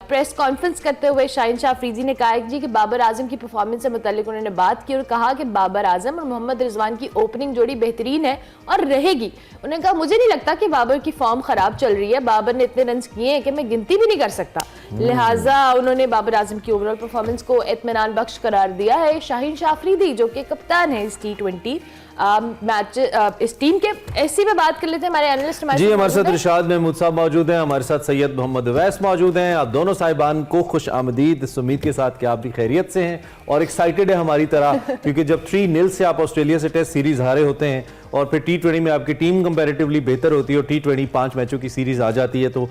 Press conference करते हुए शाहीन शाह अफरीदी ने कहा है जी कि बाबर आजम की परफॉर्मेंस से मुतालिक उन्होंने बात की और कहा कि बाबर आजम और मोहम्मद रिजवान की ओपनिंग जोड़ी बेहतरीन है और रहेगी। उन्होंने कहा मुझे नहीं लगता कि बाबर की फॉर्म खराब चल रही है, बाबर ने इतने रन किए हैं कि मैं गिनती भी नहीं कर सकता। लिहाजा उन्होंने बाबर आजम की ओवरऑल परफॉर्मेंस को इत्मीनान बख्श करार दिया है। शाहीन शाह अफरीदी जो कि कप्तान है इस T20 मैच इस टीम के, इसी पे बात कर लेते हैं। हमारे एनालिस्ट जी हमारे साथ रिशाद महमूद साहब मौजूद हैं, हमारे साथ सैयद मोहम्मद अवैस मौजूद हैं। आप दोनों साहिबान को खुश आमदीद, इस उम्मीद के साथ कि आप भी खैरियत से हैं और एक्साइटेड है हमारी तरह, क्योंकि जब 3-0 से आप ऑस्ट्रेलिया से टेस्ट सीरीज हारे होते हैं और फिर T20 में आपकी टीम कंपैरेटिवली बेहतर होती है और T20 5 मैचों की सीरीज आ जाती है तो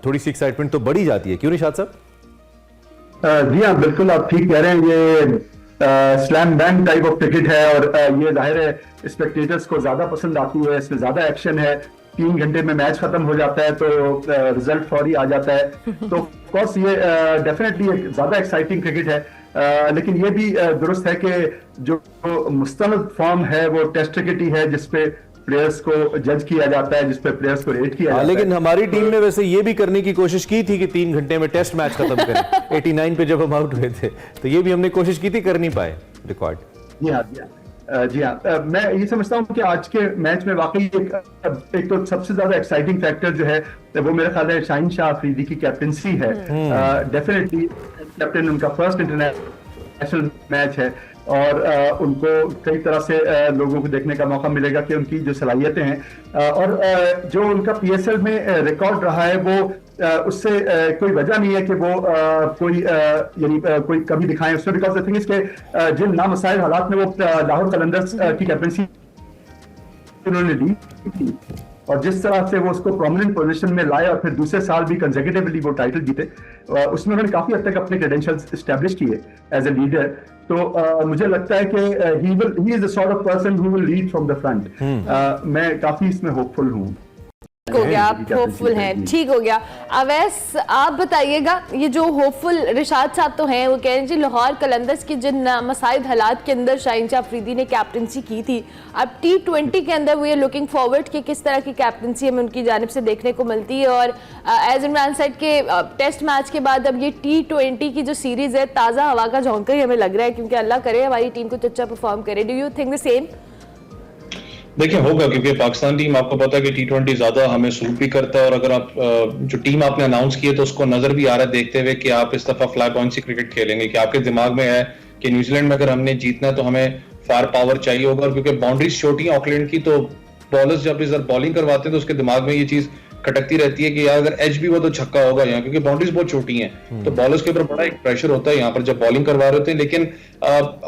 थोड़ी सी एक्साइटमेंट तो बढ़ी जाती है, क्यों रिशाद साहब? जी हाँ, बिल्कुल आप ठीक कह रहे हैं। ये slam bang type of cricket है और ये जाहिर है स्पेक्टेटर्स को ज्यादा पसंद आती है, इसमें ज्यादा एक्शन है। 3 घंटे में मैच खत्म हो जाता है तो रिजल्ट फौरी आ जाता है, तो ऑफ कोर्स ये डेफिनेटली एक ज्यादा एक्साइटिंग क्रिकेट है। लेकिन ये भी दुरुस्त है कि जो मुस्तनद फॉर्म है वो टेस्ट क्रिकेट ही है, जिसपे प्लेयर्स को जज किया जाता है, जिसपे प्लेयर्स को रेट किया जाता है। लेकिन हमारी टीम ने वैसे ये भी करने की कोशिश की थी कि 3 घंटे में टेस्ट मैच खत्म करें 89 पे जब हम आउट हुए थे, तो ये भी हमने कोशिश की थी, कर नहीं पाए रिकॉर्ड। जी हाँ, जी हाँ, जी हाँ। मैं ये समझता हूँ कि आज के मैच में वाकई एक तो सबसे ज्यादा एक्साइटिंग फैक्टर जो है वो मेरा ख्याल है शाहीन शाह अफरीदी की कैप्टनसी है। डेफिनेटली कैप्टन उनका फर्स्ट इंटरनेशनल मैच है और उनको कई तरह से लोगों को देखने का मौका मिलेगा कि उनकी जो सलाहियतें हैं और जो उनका PSL में रिकॉर्ड रहा है वो उससे कोई वजह नहीं है कि वो कोई यानी कोई कमी दिखाएं उसमें, बिकॉज आई थिंक इसके जिन नामसाइल हालात में वो लाहौर कलंदर्स की कैप्टनसी उन्होंने ली थी और जिस तरह से वो उसको प्रोमिनेंट पोजीशन में लाए और फिर दूसरे साल भी कंसेक्यूटिवली वो टाइटल जीते, उसमें उन्होंने काफी हद तक अपने क्रेडेंशियल्स एस्टैब्लिश किए एज ए लीडर। तो मुझे लगता है कि he is the sort of person who will lead from the front. मैं काफी इसमें होपफुल हूँ। हो गया, आप होपफुल हैं, ठीक हो गया। अवैस आप बताइएगा, ये जो होपफुल रिशाद साहब तो हैं वो कह रहे हैं जी लाहौर कलंदर्स की जिन मसाइद हालात के अंदर शाहीन शाह अफरीदी ने कैप्टनसी की थी, अब T20 के अंदर वी आर लुकिंग फॉरवर्ड कि किस तरह की कैप्टनसी हमें उनकी जानिब से देखने को मिलती है। और एज इमरान सेड के टेस्ट मैच के बाद अब ये T20 की जो सीरीज है ताज़ा हवा का झोंका ही हमें लग रहा है, क्योंकि अल्लाह करे हमारी टीम कुछ अच्छा परफॉर्म करे। Do you think the same? देखिए होगा, क्योंकि पाकिस्तान टीम आपको पता है कि T20 ज्यादा हमें सूट भी करता है और अगर आप जो टीम आपने अनाउंस की है तो उसको नजर भी आ रहा है देखते हुए कि आप इस दफा फ्लैग-ऑन सी क्रिकेट खेलेंगे, कि आपके दिमाग में है कि न्यूजीलैंड में अगर हमने जीतना है तो हमें फायर पावर चाहिए होगा। और क्योंकि बाउंड्रीज छोटी हैं ऑकलैंड की, तो बॉलर्स जब इस बॉलिंग करवाते हैं तो उसके दिमाग में ये चीज खटकती रहती है कि यार अगर एज भी हुआ तो छक्का होगा यहाँ, क्योंकि बाउंड्रीज बहुत छोटी हैं, तो बॉलर्स के ऊपर बड़ा एक प्रेशर होता है यहाँ पर जब बॉलिंग करवा रहे होते हैं। लेकिन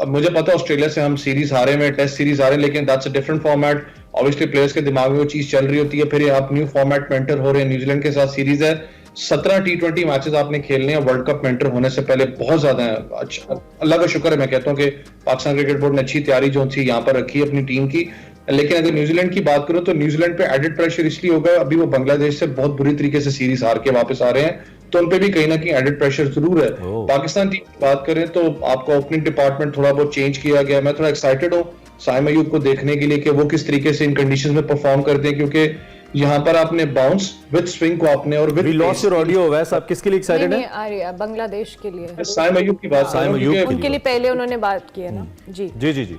मुझे पता है ऑस्ट्रेलिया से हम सीरीज हारे में, टेस्ट सीरीज हारे, लेकिन that's a different format. Obviously players के दिमाग में वो चीज चल रही होती है। फिर आप न्यू फॉर्मेट में एंटर हो रहे हैं, न्यूजीलैंड के साथ सीरीज है, 17 T20 मैचेस आपने खेलने हैं वर्ल्ड कप में एंटर होने से पहले, बहुत ज्यादा है। अच्छा, अल्लाह का शुक्र है मैं कहता हूँ कि पाकिस्तान क्रिकेट बोर्ड ने अच्छी तैयारी जो थी यहाँ पर रखी अपनी टीम की। लेकिन अगर न्यूजीलैंड की बात करूं तो न्यूजीलैंड पे एडेड प्रेशर इसलिए होगा, अभी वो बांग्लादेश से बहुत बुरी तरीके से सीरीज हार के वापस आ रहे हैं, तो उन पे भी कहीं ना कहीं एडेड प्रेशर जरूर है। पाकिस्तान टीम की बात करें तो आपका ओपनिंग डिपार्टमेंट थोड़ा बहुत चेंज किया गया। मैं थोड़ा एक्साइटेड हूँ साइम अयूब को देखने के लिए कि वो किस तरीके से इन कंडीशंस में परफॉर्म करते हैं, क्योंकि यहाँ पर आपने बाउंस विद स्विंग को आपने और विद लॉस योर ऑडियो वैसे आप किसके लिए एक्साइटेड हैं? आ रही है बांग्लादेश के लिए, साइम अयूब की बात, साइम अयूब उनके लिए पहले उन्होंने बात की है ना। जी जी जी जी।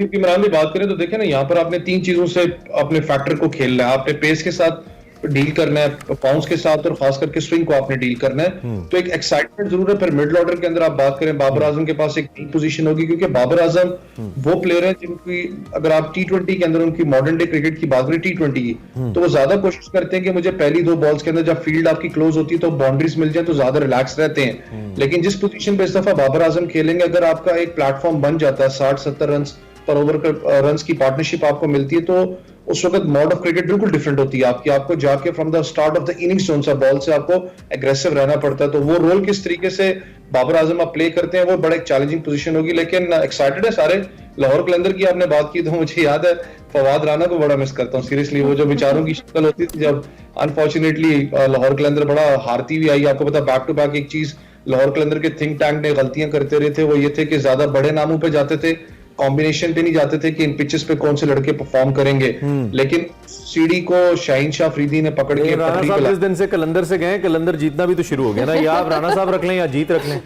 इमरान की बात करें तो देखें ना, यहाँ पर आपने 3 चीजों से अपने फैक्टर को खेलना है। आपने पेस के साथ डील करना है, बाउंस के साथ और खास करके स्विंग को आपने डील करना है, तो एक एक्साइटमेंट जरूर है। फिर मिडिल ऑर्डर के अंदर आप बात करें, बाबर आजम के पास एक टीम पोजीशन होगी, क्योंकि बाबर आजम वो प्लेयर है जिनकी अगर आप T20 के अंदर उनकी मॉडर्न डे क्रिकेट की बात करें T20 की, तो वो ज्यादा कोशिश करते हैं कि मुझे पहली 2 बॉल्स के अंदर जब फील्ड आपकी क्लोज होती है तो बाउंड्रीज मिल जाए तो ज्यादा रिलैक्स रहते हैं। लेकिन जिस पोजीशन पे इस दफा बाबर आजम खेलेंगे, अगर आपका एक प्लेटफॉर्म बन जाता है 60-70 रन पर ओवर रन की पार्टनरशिप आपको मिलती है, तो उस वक्त मोड ऑफ क्रिकेट बिल्कुल डिफरेंट होती है आपकी। आपको जाके from the start of the innings zone सा बॉल से आपको एग्रेसिव रहना पड़ता है, तो वो रोल किस तरीके से बाबर आजम आप प्ले करते हैं वो बड़ा एक चैलेंजिंग पोजीशन होगी। लेकिन एक्साइटेड है सारे। लाहौर कलंदर की आपने बात की तो मुझे याद है फवाद राना को बड़ा मिस करता हूँ सीरियसली। वो जो बेचारों की शक्ल होती थी जब अनफॉर्चुनेटली लाहौर कलंदर बड़ा हारती हुई आई। आपको पता बैक टू बैक एक चीज लाहौर कलंदर के थिंक टैंक ने गलतियां करते रहे थे, वो ये थे कि ज्यादा बड़े नामों पे जाते थे कॉम्बिनेशन पे नहीं जाते थे कि इन पिचेस पे कौन से लड़के परफॉर्म करेंगे, लेकिन सीडी को शाहीन शाह अफरीदी ने पकड़ के राणा पटरी साहब पे जिस दिन से कलंदर से गए, कलंदर जीतना भी तो शुरू हो गया ना, या आप राणा साहब रख लें या जीत रख लें।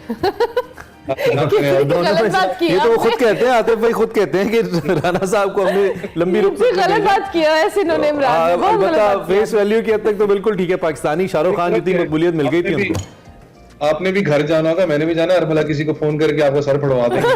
गलत बात की ये तो वो खुद कहते हैं, आतिफ भाई खुद कहते हैं कि राणा साहब को हमने लंबी रुख से गलत बात किया है इन्होंने इमरान ने, बहुत गलत बात किया। फेस वैल्यू की हद तक तो बिल्कुल ठीक है, पाकिस्तानी शाहरुख खान जितनी मकबूलियत मिल गई थी उनको। आपने भी घर जाना होगा, मैंने भी जाना है, अरमला किसी को फोन करके आपको सर फड़वा देंगे।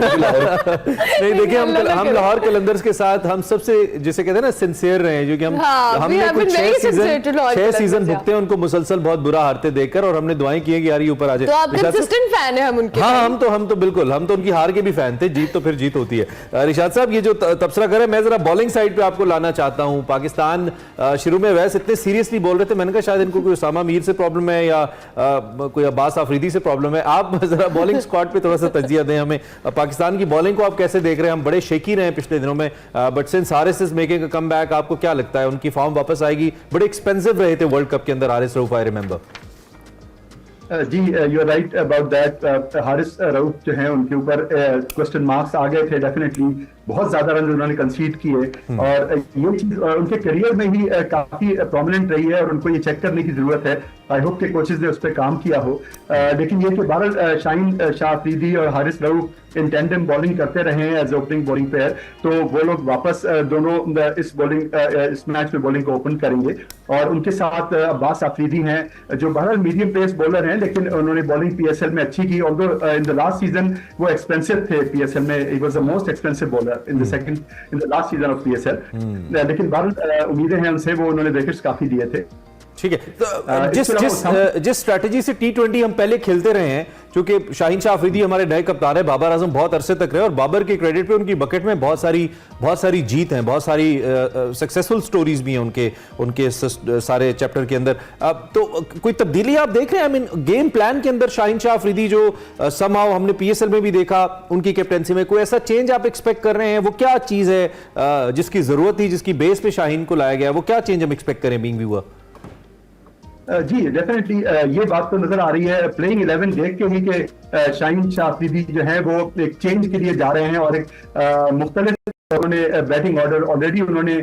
नहीं देखिए, हम लाहौर कलंदर्स के साथ हम सबसे जिसे कहते हैं ना सिंसियर रहे हैं, जो कि हमने कुछ 6 सीजन भुगते हैं उनको मुसलसल बहुत बुरा हारते देखकर, और हमने दुआएं की है कि यार ये ऊपर आ जाए। तो आप कंसिस्टेंट फैन है हम उनके? हाँ, हम तो बिल्कुल, हम तो उनकी हार के भी फैन थे, जीत तो फिर जीत होती है। रिशाद साहब, ये जो तबसरा करे, मैं जरा बॉलिंग साइड पे आपको लाना चाहता हूँ। पाकिस्तान शुरू में वैसे इतने सीरियसली बोल रहे थे, मैंने कहा शायद इनको कोई उसामा मीर से प्रॉब्लम है या कोई अब्बास आफरीदी से प्रॉब्लम है। आप जरा बॉलिंग स्क्वाड पे थोड़ा सा तजिया दें हमें, पाकिस्तान की बॉलिंग को आप कैसे देख रहे हैं? हम बड़े शेकी रहे हैं पिछले दिनों में, but since Haris is making a comeback, आपको क्या लगता है उनकी फॉर्म वापस आएगी? बड़े एक्सपेंसिव रहे थे वर्ल्ड कप के अंदर हारिस रऊफ, आई रिमेंबर। जी, you are right about that. Haris Rauf जो है उनके ऊपर क्वेश्चन मार्क्स आ गए थे, डेफिनेटली बहुत ज्यादा रन उन्होंने कंसीड किए, और ये चीज उनके करियर में ही काफी प्रोमिनेंट रही है, और उनको ये चेक करने की जरूरत है। आई होप के कोचेस ने उस पर काम किया हो, लेकिन ये कि बहरहाल शाहीन शाह अफरीदी और Haris Rauf in tandem bowling करते रहे हैं एज ओपनिंग बॉलिंग पेयर, तो वो लोग वापस दोनों इस मैच में बॉलिंग को ओपन करेंगे। और उनके साथ अब्बास आफरीदी हैं जो बहरहाल मीडियम पेस बॉलर हैं, लेकिन उन्होंने बॉलिंग पीएसएल में अच्छी की, although in the last season वो एक्सपेंसिव थे पीएसएल में, he was the most expensive bowler in the last season of PSL, लेकिन बहरहाल उम्मीदें हैं उनसे, वो उन्होंने विकेट्स काफी दिए थे। ठीक है, तो जिस स्ट्रैटेजी से T20 हम पहले खेलते रहे हैं, क्योंकि शाहीन शाह अफरीदी हमारे नए कप्तान है, बाबर आजम बहुत अरसे तक रहे, और बाबर के क्रेडिट पे उनकी बकेट में बहुत सारी जीत हैं, बहुत सारी सक्सेसफुल स्टोरीज भी हैं उनके सारे चैप्टर के अंदर। तो कोई तब्दीली आप देख रहे हैं? आई मीन गेम प्लान के अंदर शाहीन शाह अफरीदी जो समहाउ हमने पीएसएल में भी देखा उनकी कैप्टेंसी में, कोई ऐसा चेंज आप एक्सपेक्ट कर रहे हैं? वो क्या चीज है जिसकी जरूरत थी, जिसकी बेस पे शाहीन को लाया गया, वो क्या चेंज हम एक्सपेक्ट करें बीइंग व्यूअर? जी, डेफिनेटली ये बात तो नजर आ रही है प्लेइंग 11 देख के ही कि शाहीन शाह अफरीदी जो है वो एक चेंज के लिए जा रहे हैं, और एक मुख्तलिफ उन्होंने बैटिंग ऑर्डर ऑलरेडी उन्होंने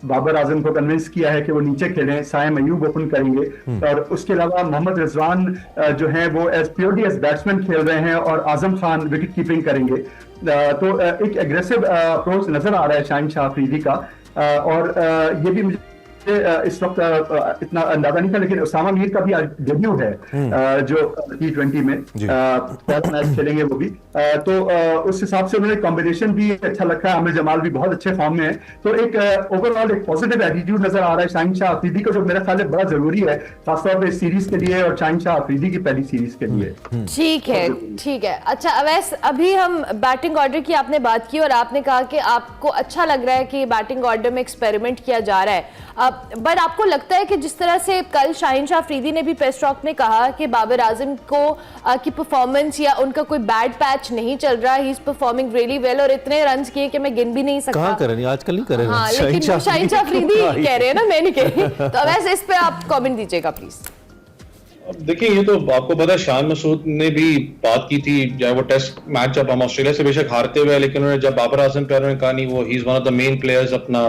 बाबर आजम को कन्विंस किया है कि वो नीचे खेलें, साइम अयूब ओपन करेंगे, और उसके अलावा मोहम्मद रिजवान जो है वो एज प्योरली एज बैट्समैन खेल रहे हैं, और आजम खान विकेट कीपिंग करेंगे। तो एक एग्रेसिव अप्रोच नजर आ रहा है शाहीन शाह अफरीदी का, और ये भी मुझे इस वक्त इतना अंदाजा नहीं था, लेकिन उसामा मीर का भी आज डेब्यू है जो T20 में पहला मैच खेलेंगे वो भी, तो उस हिसाब से उन्होंने कॉम्बिनेशन भी अच्छा लगता है। आमिर जमाल भी बहुत अच्छे फॉर्म में है, तो एक ओवरऑल एक पॉजिटिव एटीट्यूड नजर आ रहा है शाहीन शाह अफरीदी को, जो मेरा ख्याल है बड़ा जरूरी है, खासतौर पर इस सीरीज के लिए और शाहीन शाह अफरीदी की पहली सीरीज के लिए। ठीक है। अच्छा अवैस, अभी हम बैटिंग ऑर्डर की आपने बात की, और आपने कहा कि आपको अच्छा लग रहा है कि बैटिंग ऑर्डर में एक्सपेरिमेंट किया जा रहा है, बट आपको लगता है कि जिस तरह से कल शाहीन शाह अफरीदी ने भी प्रेस टॉक में कहा कि बाबर आजम को की परफॉर्मेंस या उनका कोई बैड पैच नहीं चल रहा, he is performing really well, और इतने रन किए कि मैं गिन भी नहीं सकता। कहां कर रहे हैं आजकल, नहीं कर रहे हैं। हाँ, लेकिन शाहीन शाह अफरीदी कह रहे हैं ना, मैं नहीं कह रही। तो वैसे इस पे आप कमेंट दीजिएगा प्लीज। देखिए, ये तो आपको पता है शान मसूद ने भी बात की थी, चाहे वो टेस्ट मैच जब हम ऑस्ट्रेलिया से बेशक हारते हुए, लेकिन उन्होंने जब बाबर आजम पे उन्होंने कहा नहीं, वो he is one of the main players, अपना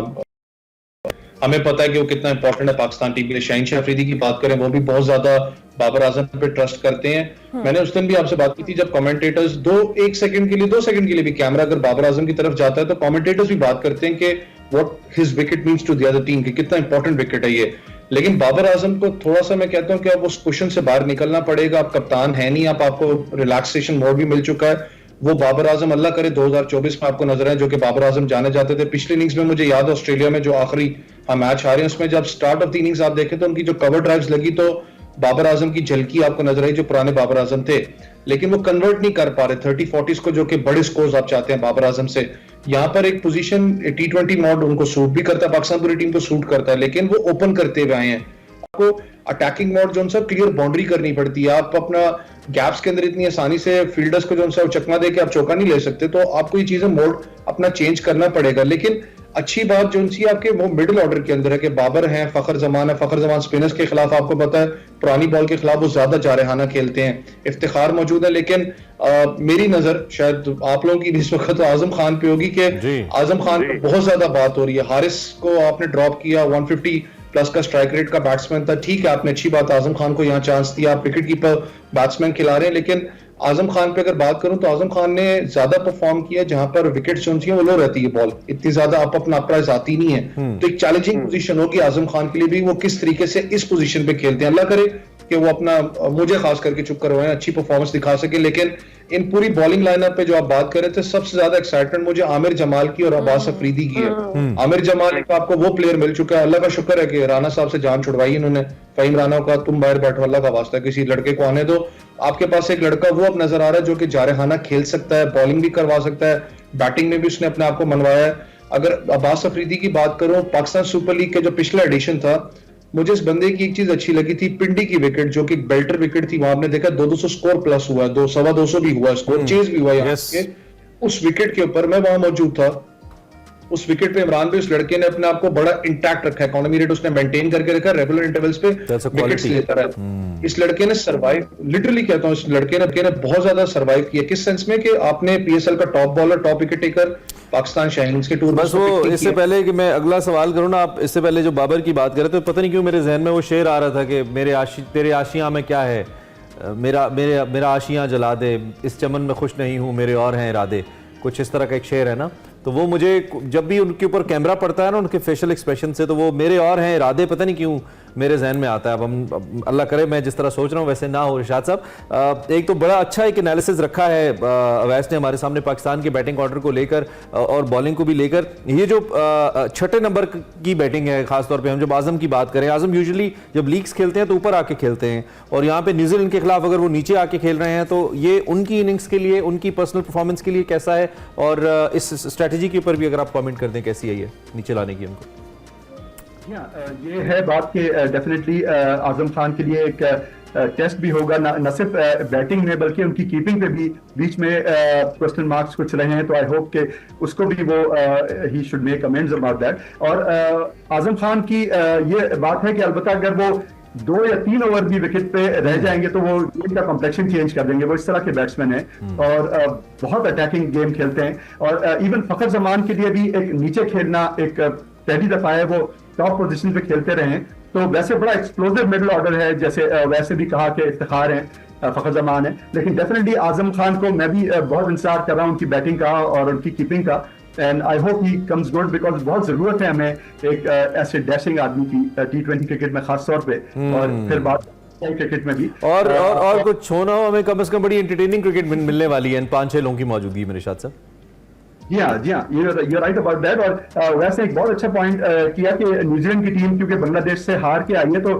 हमें पता है कि वो कितना इंपॉर्टेंट है पाकिस्तान टीम के लिए। शाहीन शाह अफरीदी की बात करें, वो भी बहुत ज्यादा बाबर आजम पे ट्रस्ट करते हैं। मैंने उस दिन भी आपसे बात की थी जब कमेंटेटर्स 2 सेकंड के लिए भी कैमरा अगर बाबर आजम की तरफ जाता है, तो कमेंटेटर्स भी बात करते हैं कि what his wicket means to the other team, कि कितना इंपॉर्टेंट विकेट है ये। लेकिन बाबर आजम को थोड़ा सा मैं कहता हूं कि अब उस क्वेश्चन से बाहर निकलना पड़ेगा। आप कप्तान है नहीं, आपको रिलैक्सेशन मोड भी मिल चुका है। वो बाबर आजम अल्लाह करे 2024 में आपको नजर है जो कि बाबर आजम जाने जाते थे। पिछले इनिंग्स में मुझे याद है ऑस्ट्रेलिया में जो आखिरी हम मैच हारे, उसमें जब स्टार्ट ऑफ द इनिंग्स आप देखें तो उनकी जो कवर ड्राइव्स लगी तो बाबर आजम की झलकी आपको नजर आई, जो पुराने बाबर आजम थे, लेकिन वो कन्वर्ट नहीं कर पा रहे 30-40 को, जो कि बड़े स्कोर्स आप चाहते हैं बाबर आजम से। यहाँ पर एक पोजीशन T20 मॉड उनको सूट भी करता है, पाकिस्तान पूरी टीम को सूट करता है, लेकिन वो ओपन करते हुए आए हैं। आपको अटैकिंग मोड जो उनसे क्लियर बाउंड्री करनी पड़ती है, आप अपना गैप्स के अंदर इतनी आसानी से फील्डर्स को जो उनसे चकमा दे के आप चौका नहीं ले सकते, तो आपको ये चीजें मोड अपना चेंज करना पड़ेगा। लेकिन अच्छी बात जो सी आपके वो मिडिल ऑर्डर के अंदर है कि बाबर हैं, फखर जमान स्पिनर्स के खिलाफ आपको पता है पुरानी बॉल के खिलाफ वो ज्यादा जारहाना खेलते हैं, इफ्तिखार मौजूद है। लेकिन मेरी नजर शायद आप लोगों की भी इस वक्त आजम खान पे होगी कि आजम खान पे बहुत ज्यादा बात हो रही है। हारिस को आपने ड्रॉप किया, 150 प्लस का स्ट्राइक रेट का बैट्समैन था, ठीक है आपने अच्छी बात आजम खान को यहाँ चांस दिया, आप विकेट कीपर बैट्समैन खिला रहे हैं। लेकिन आजम खान पे अगर बात करूं तो आजम खान ने ज्यादा परफॉर्म किया जहां पर विकेट जो है वो लो रहती है, बॉल इतनी ज्यादा अपना अपराइज आती नहीं है। तो एक चैलेंजिंग पोजीशन होगी आजम खान के लिए भी, वो किस तरीके से इस पोजीशन पे खेलते हैं। अल्लाह करे कि वो अपना, मुझे खास करके चुप करवाएं, अच्छी परफॉर्मेंस दिखा सके। लेकिन इन पूरी बॉलिंग लाइनअप पे जो आप बात कर रहे थे, सबसे ज्यादा एक्साइटमेंट मुझे आमिर जमाल की और अब्बास अफरीदी की है। आमिर जमाल एक आपको वो प्लेयर मिल चुका है, अल्लाह का शुक्र है कि राणा साहब से जान छुड़वाई इन्होंने। फहीम राणा का तुम बाहर बैठो, अल्लाह का वास्ता किसी लड़के को आने दो। आपके पास एक लड़का वो अब नजर आ रहा है जो कि जारहाना खेल सकता है, बॉलिंग भी करवा सकता है, बैटिंग में भी उसने अपने आप को मनवाया है। अगर अब्बास अफरीदी की बात करूं, पाकिस्तान सुपर लीग का जो पिछला एडिशन था, मुझे इस बंदे की एक चीज अच्छी लगी थी, पिंडी की विकेट जो कि बेल्टर विकेट थी, वहां आपने देखा 200 स्कोर प्लस हुआ है, 200 भी हुआ स्कोर, चेज भी हुआ यहाँ के। उस विकेट के ऊपर मैं वहां मौजूद था, उस विकेट पे इमरान भी उस लड़के ने अपने आप को बड़ा इंटैक्ट रखा है, इकोनॉमी रेट उसने मेंटेन करके रखा, रेगुलर इंटरवल्स पे विकेट्स लेता रहा। इस लड़के ने सरवाइव, लिटरली कहता हूं, इस लड़के ने बहुत ज्यादा सरवाइव किया। किस सेंस में कि आपने पीएसएल का top bowler, top wicket taker, Pakistan Shaheens के टूर बस वो इससे पहले कि मैं अगला सवाल करूं ना, आप इससे पहले जो बाबर की बात कर रहे थे, पता नहीं क्यों मेरे जहन में वो शेर आ रहा था कि तेरे आशियां में क्या है, मेरा आशियां जला दे, इस चमन में खुश नहीं हूं, मेरे और हैं इरादे, कुछ इस तरह का एक शेर है ना। तो वो मुझे जब भी उनके ऊपर कैमरा पड़ता है ना, उनके फेशियल एक्सप्रेशन से, तो वो मेरे और हैं इरादे पता नहीं क्यों मेरे जहन में आता है। अब अल्लाह करे मैं जिस तरह सोच रहा हूँ वैसे ना हो। इरशाद साहब, एक तो बड़ा अच्छा एक एनालिसिस रखा है अवैस ने हमारे सामने पाकिस्तान के बैटिंग ऑर्डर को लेकर और बॉलिंग को भी लेकर। ये जो छठे नंबर की बैटिंग है, खासतौर पर हम जब आजम की बात करें, आजम यूजुअली जब लीग्स खेलते हैं तो ऊपर आके खेलते हैं, और यहाँ पे न्यूजीलैंड के खिलाफ अगर वो नीचे आके खेल रहे हैं तो ये उनकी इनिंग्स के लिए, उनकी पर्सनल परफॉर्मेंस के लिए कैसा है, और इस स्ट्रैटेजी के ऊपर भी अगर आप कमेंट कर दें कैसी है ये नीचे लाने की उनको। ये है बात कि डेफिनेटली आजम खान के लिए एक टेस्ट भी होगा, न सिर्फ बैटिंग में बल्कि उनकी कीपिंग पे भी बीच में क्वेश्चन मार्क्स कुछ रहे हैं। तो आई होप कि उसको भी वो he should make amends about that. और आजम खान की ये बात है कि अलबत्ता अगर वो 2 या 3 ओवर भी विकेट पे रह जाएंगे तो वो गेम का कॉम्प्लेक्शन चेंज कर देंगे। वो इस तरह के बैट्समैन हैं और बहुत अटैकिंग गेम खेलते हैं। और इवन फखर जमान के लिए भी एक नीचे खेलना एक पहली दफा है वो टॉप पोजीशन पे खेलते रहे हैं, तो वैसे बड़ा एक्सप्लोसिव मिडिल ऑर्डर है, जैसे वैसे भी कहा कि इफ्तिखार है, फखर जमान है। लेकिन डेफिनेटली आजम खान को मैं भी बहुत इंतजार कर रहा हूँ उनकी बैटिंग का और उनकी कीपिंग का, and I hope he comes good, because बहुत जरूरत है हमें एक ऐसे डैशिंग आदमी की T20 क्रिकेट में खास तौर पे, और फिर बात क्रिकेट में भी। और कुछ होना हो, हमें कम से कम बड़ी एंटरटेनिंग क्रिकेट मिलने वाली है इन 6 लोगों की मौजूदगी में। इरशाद साहब, जी हाँ, you're right about that। और वैसे एक बहुत अच्छा पॉइंट किया कि न्यूजीलैंड की टीम क्योंकि बांग्लादेश से हार के आई है, तो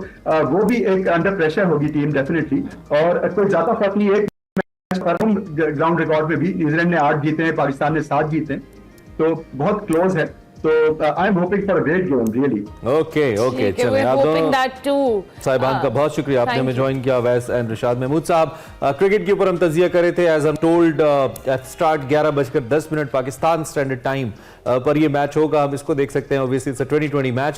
वो भी एक अंडर प्रेशर होगी टीम डेफिनेटली। और कोई ज्यादा फर्क नहीं, एक मैच ग्राउंड रिकॉर्ड पे भी न्यूजीलैंड ने 8 जीते हैं, पाकिस्तान ने 7 जीते हैं, तो बहुत क्लोज है। तो I am hoping for a great game really. Okay चलें, आप दोनों साहिबान का बहुत शुक्रिया, आपने हमें ज्वाइन किया। अवैस एंड रिशाद महमूद साहब, क्रिकेट के ऊपर हम तजिया कर रहे थे। As I told at start 11:10 Pakistan standard time पर ये मैच होगा, हम इसको देख सकते हैं। Obviously it's a 2020 match.